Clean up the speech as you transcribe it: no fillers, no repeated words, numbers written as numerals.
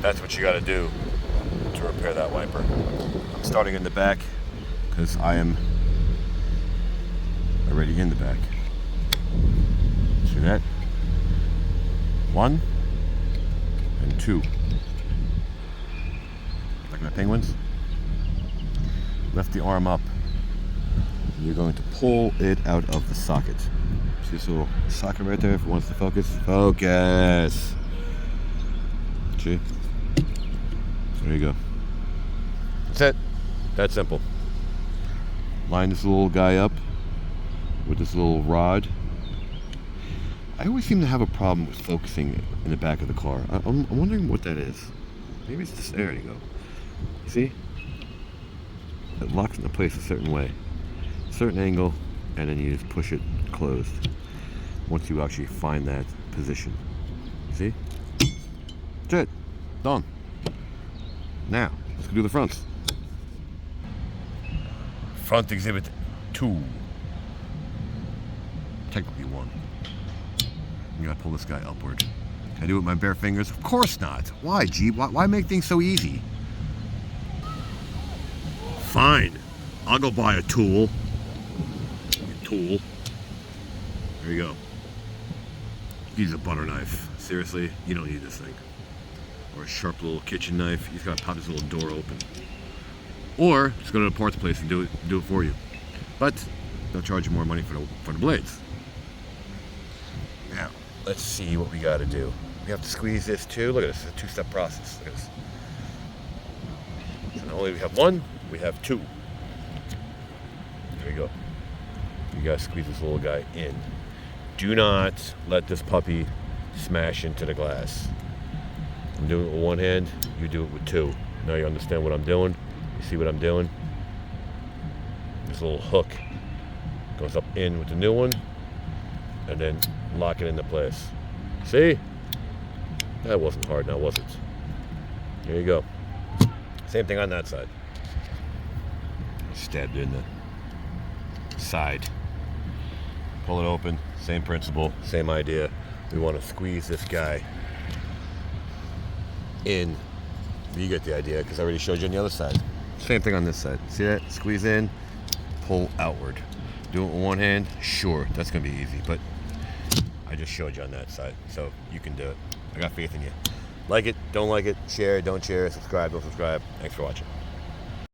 That's what you got to do to repair that wiper. I'm starting in the back because I am already in the back. See that? 1 and 2. Like my penguins. Lift the arm up. You're going to pull it out of the socket. See this little socket right there? If it wants to focus, focus. See? There you go. That's it. That simple. Line this little guy up with this little rod. I always seem to have a problem with focusing in the back of the car. I'm wondering what that is. Maybe it's just, there you go. See? It locks into place a certain way. Certain angle, and then you just push it closed once you actually find that position. See? That's it. Done. Now, let's go do the fronts. Front exhibit 2. Technically 1. You gotta pull this guy upward. Can I do it with my bare fingers? Of course not. Why, G? Why make things so easy? Fine. I'll go buy a tool. There you go. Use a butter knife. Seriously, you don't need this thing. Or a sharp little kitchen knife. You just gotta pop this little door open. Or just go to the parts place and do it for you. But they'll charge you more money for the blades. Now, let's see what we gotta do. We have to squeeze this too. Look at this, it's a 2-step process. Look at this. So not only we have 1, we have 2. There you go. You gotta squeeze this little guy in. Do not let this puppy smash into the glass. I'm doing it with 1 hand, you do it with 2. Now you understand what I'm doing? You see what I'm doing? This little hook goes up in with the new one, and then lock it into place. See? That wasn't hard now, was it? There you go. Same thing on that side. Stabbed in the side. Pull it open, same principle, same idea. We want to squeeze this guy in. You get the idea, because I already showed you on the other side. Same thing on this side. See that? Squeeze in, pull outward. Do it with 1 hand? Sure, that's going to be easy, but I just showed you on that side, so you can do it. I got faith in you. Like it, don't like it, share, don't share, subscribe, don't subscribe. Thanks for watching.